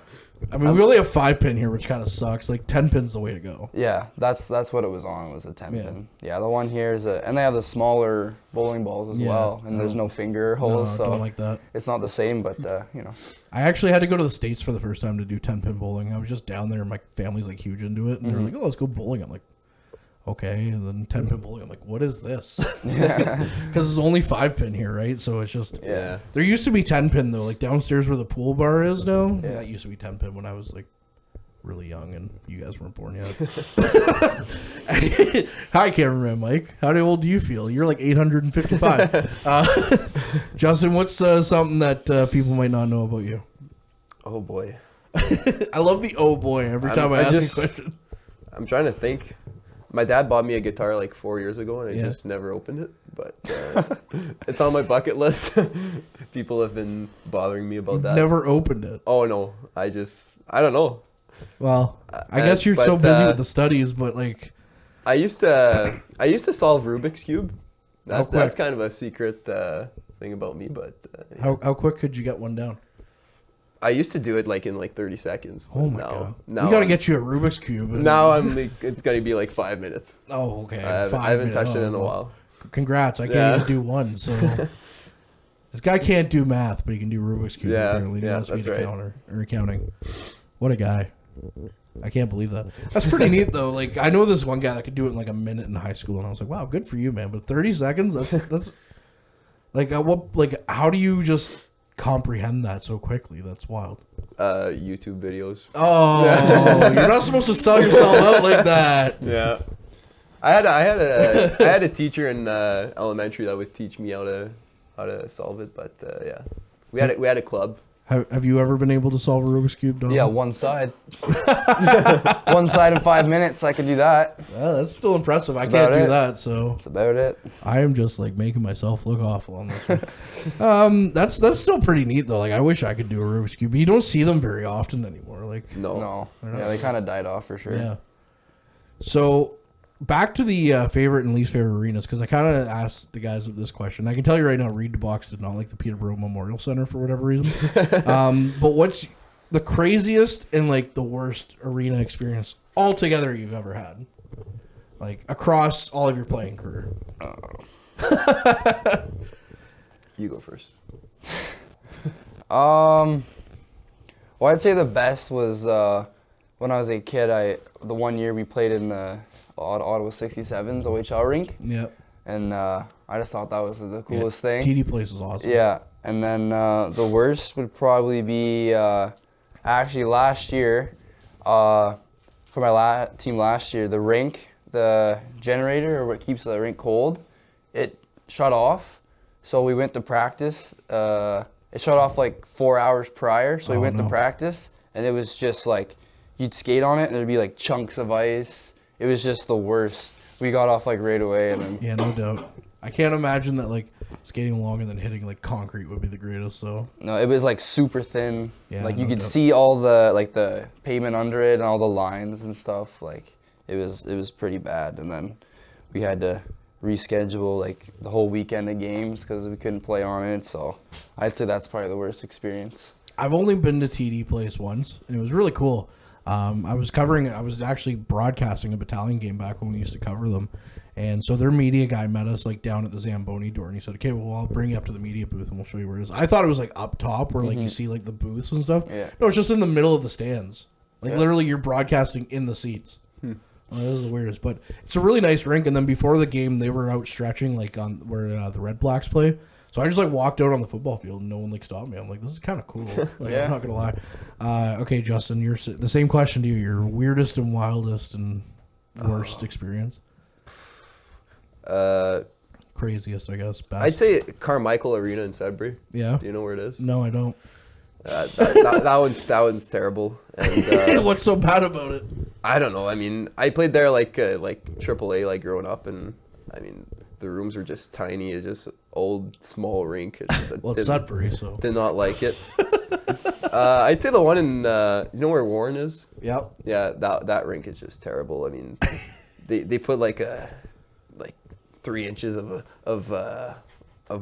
I mean, we only have 5 pin here, which kind of sucks. 10 pin's the way to go. Yeah, that's what it was on. It was a 10 pin. Yeah, the one here is and they have the smaller bowling balls as well, and there's no finger holes, so don't like that. It's not the same, but I actually had to go to the States for the first time to do 10 pin bowling. I was just down there, and my family's huge into it, and they're like, "Oh, let's go bowling." I'm like, okay, and then 10 pin bowling. I'm like, what is this? Because it's only 5 pin here, right? So it's just There used to be 10 pin though, downstairs where the pool bar is now. Yeah, that used to be 10 pin when I was really young, and you guys weren't born yet. Hi, cameraman Mike. How old do you feel? You're 855. Justin, what's something that people might not know about you? Oh boy. I love the oh boy every time I ask a question. I'm trying to think. My dad bought me a guitar 4 years ago, and I just never opened it. But it's on my bucket list. People have been bothering me about that. Never opened it. Oh no, I don't know. Well, I guess you're so busy with the studies, but I used to solve Rubik's Cube. That's kind of a secret thing about me. But how quick could you get one down? I used to do it in 30 seconds. Oh my god! We got to get you a Rubik's Cube. Now it's gonna be 5 minutes. Oh, okay. I haven't touched it in a while. Congrats! I can't even do one. So this guy can't do math, but he can do Rubik's Cube. Apparently, that's right. Or accounting. What a guy! I can't believe that. That's pretty neat though. I know this one guy that could do it in a minute in high school, and I was like, wow, good for you, man. But 30 seconds? That's how do you just comprehend that so quickly? That's wild. YouTube videos. Oh, you're not supposed to sell yourself out like that. Yeah, I had a teacher in elementary that would teach me how to solve it, but we had a club. Have you ever been able to solve a Rubik's Cube, Don? Yeah, one side. One side in 5 minutes, I could do that. Well, that's still impressive. I can't do that, so that's about it. I am just making myself look awful on this one. That's still pretty neat though. I wish I could do a Rubik's Cube, but you don't see them very often anymore. No. Yeah, they kind of died off for sure. Yeah. So, back to the favorite and least favorite arenas, because I kind of asked the guys this question. I can tell you right now, Reed DeBox did not like the Peterborough Memorial Center for whatever reason. But what's the craziest and like the worst arena experience altogether you've ever had? Like across all of your playing career. You go first. Well, I'd say the best was when I was a kid. The one year we played in the Ottawa 67's OHL rink. Yep. And I just thought that was the coolest thing. TD Place is awesome. Yeah. And then the worst would probably be actually last year, for my team last year, the rink, the generator, or what keeps the rink cold, it shut off. So we went to practice. It shut off like 4 hours prior. So we went to practice, and it was just like, you'd skate on it, and there'd be like chunks of ice. It was just the worst. We got off like right away, and then Yeah, no doubt. I can't imagine that like skating along and then hitting like concrete would be the greatest. So no, it was like super thin. Yeah, like you no could doubt. see all the like the pavement under it and all the lines and stuff. Like it was pretty bad. And then we had to reschedule like the whole weekend of games because we couldn't play on it. So I'd say that's probably the worst experience. I've only been to TD Place once, and it was really cool. I was actually broadcasting a battalion game back when we used to cover them. And so their media guy met us like down at the Zamboni door, and he said, okay, well, I'll bring you up to the media booth and we'll show you where it is. I thought it was like up top where like you see like the booths and stuff. Yeah. No, it's just in the middle of the stands. Like literally you're broadcasting in the seats. Well, this is the weirdest, but it's a really nice rink. And then before the game, they were out stretching like on where the Red Blacks play. So I just like walked out on the football field and no one like stopped me. I'm like, this is kind of cool. Like, Yeah. I'm not gonna lie. Okay, Justin, the same question to you. Your weirdest and wildest and worst experience. Craziest, I guess. Best. I'd say Carmichael Arena in Sudbury. Yeah. Do you know where it is? No, I don't. That one's terrible. And What's so bad about it? I don't know. I mean, I played there like AAA like growing up, and I mean the rooms were just tiny. It's just old small rink. Well, it's Sudbury, so. Did not like it. I'd say the one in you know where Warren is? Yep. Yeah, that rink is just terrible. I mean, they put like 3 inches of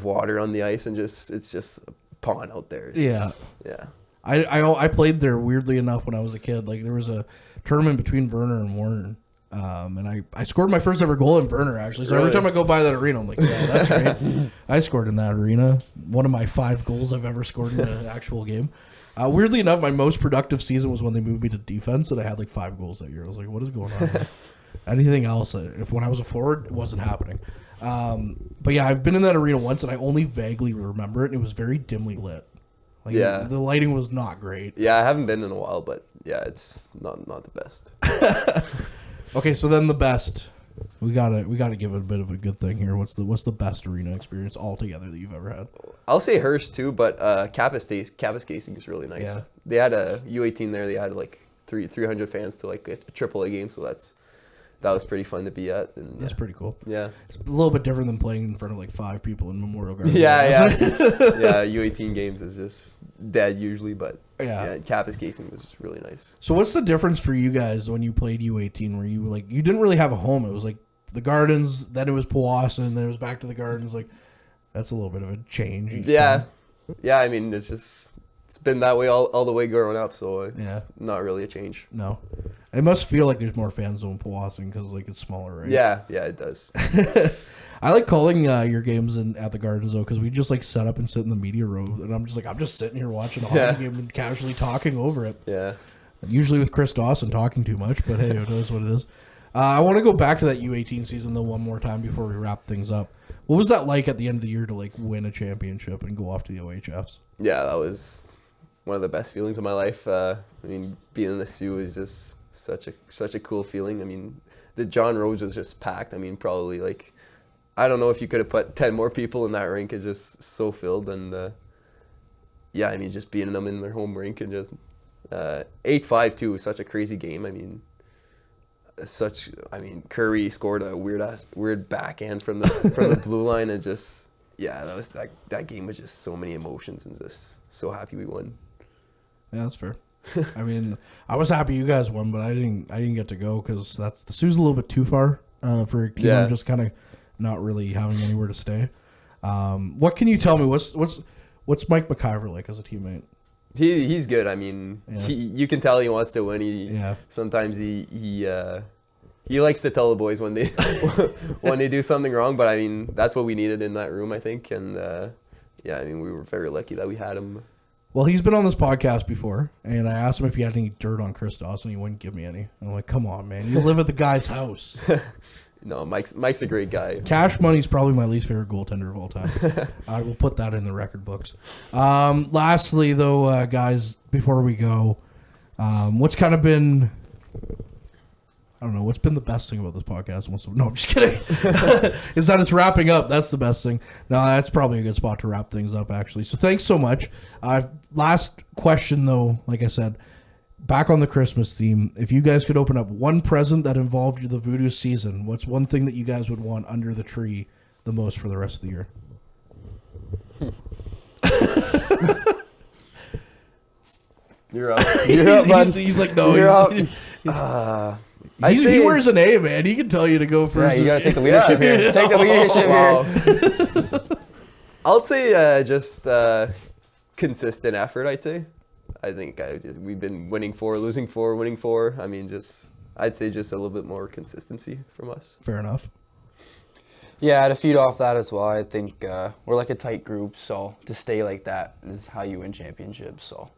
water on the ice, and it's just a pond out there. It's Yeah. just- yeah. I played there weirdly enough when I was a kid. Like there was a tournament between Verner and Warren. And I scored my first ever goal in Verner, actually. So every Really? time I go by that arena, I'm like, yeah, that's right. I scored in that arena. One of my 5 goals I've ever scored in an actual game. Weirdly enough, my most productive season was when they moved me to defense, and I had like 5 goals that year. I was like, what is going on? Anything else? If when I was a forward, it wasn't happening. But yeah, I've been in that arena once, and I only vaguely remember it, and it was very dimly lit. Like, Yeah. the lighting was not great. Yeah, I haven't been in a while, but yeah, it's not the best. Okay, so then the best. We gotta give it a bit of a good thing here. What's the best arena experience altogether that you've ever had? I'll say Hearst too, but Kappas Casing is really nice. Yeah. They had a U18 there. They had like 300 fans to like a AAA game, so that was pretty fun to be at. And That's pretty cool. yeah. It's a little bit different than playing in front of like 5 people in Memorial Gardens. Yeah. U18 games is just dead usually, but Yeah. Kappas Casing was really nice. So what's the difference for you guys when you played U18, where you you didn't really have a home? It was like the Gardens, then it was Powassan, then it was back to the Gardens. Like that's a little bit of a change. Yeah. Yeah, I mean it's been that way all the way growing up, so Yeah. not really a change. No. It must feel like there's more fans though in Powassan because like it's smaller, right? Yeah, it does. I like calling your games at the Gardens though, because we just like set up and sit in the media row, and I'm just sitting here watching a hockey game and casually talking over it. Yeah. Usually with Chris Dawson talking too much, but hey, it is what it is. I want to go back to that U18 season though one more time before we wrap things up. What was that like at the end of the year to like win a championship and go off to the OHFs? Yeah, that was one of the best feelings of my life. I mean, being in the Sioux is just such a cool feeling. I mean, the John Rhodes was just packed. I mean, probably like, I don't know if you could have put 10 more people in that rink. It's just so filled. And yeah, I mean, just beating them in their home rink and just 8-5 too was such a crazy game. I mean, Curry scored a weird backhand from the blue line, and just that game was just so many emotions, and just so happy we won. Yeah, that's fair. I mean, I was happy you guys won, but I didn't get to go because the Sioux's a little bit too far for a team just kind of not really having anywhere to stay. What can you tell me? What's Mike McIver like as a teammate? He's good. I mean, you can tell he wants to win. Sometimes he likes to tell the boys when they when they do something wrong. But I mean, that's what we needed in that room, I think. And I mean, we were very lucky that we had him. Well, he's been on this podcast before, and I asked him if he had any dirt on Chris Dawson. He wouldn't give me any. I'm like, come on, man, you live at the guy's house. No, Mike's a great guy. Cash Money's probably my least favorite goaltender of all time. I will put that in the record books. Lastly, though, guys, before we go, what's kind of been, I don't know, what's been the best thing about this podcast? No, I'm just kidding. Is that it's wrapping up. That's the best thing. No, that's probably a good spot to wrap things up, actually. So thanks so much. Last question, though, like I said, back on the Christmas theme, if you guys could open up one present that involved the Voodoo season, what's one thing that you guys would want under the tree the most for the rest of the year? You're up. You're up, bud. He's like, no, You're up. He wears an A, man. He can tell you to go first. Yeah, you got to take the leadership here. Take the leadership here. I'll say just consistent effort, I'd say. I think we've been winning 4, losing 4, winning 4. I mean, I'd say just a little bit more consistency from us. Fair enough. Yeah, to feed off that as well, I think we're like a tight group, so to stay like that is how you win championships. So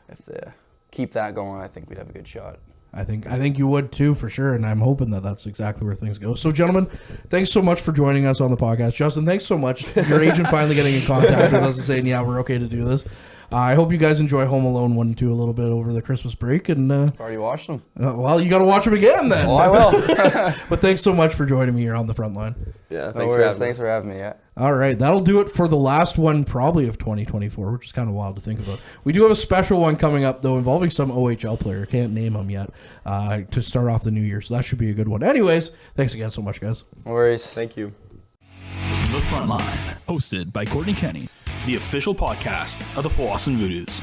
if they keep that going, I think we'd have a good shot. I think you would too, for sure, and I'm hoping that that's exactly where things go. So, gentlemen, thanks so much for joining us on the podcast. Justin, thanks so much. Your agent finally getting in contact with us and saying, yeah, we're okay to do this. I hope you guys enjoy Home Alone 1 and 2 a little bit over the Christmas break. And already watched them. Well, you got to watch them again then. Oh, I will. But thanks so much for joining me here on the front line. Yeah, thanks for having me. Yeah. All right, that'll do it for the last one probably of 2024, which is kind of wild to think about. We do have a special one coming up, though, involving some OHL player. Can't name him yet, to start off the new year, so that should be a good one. Anyways, thanks again so much, guys. No worries. Thank you. The Frontline, hosted by Courtney Kenny, the official podcast of the Powassan Voodoos.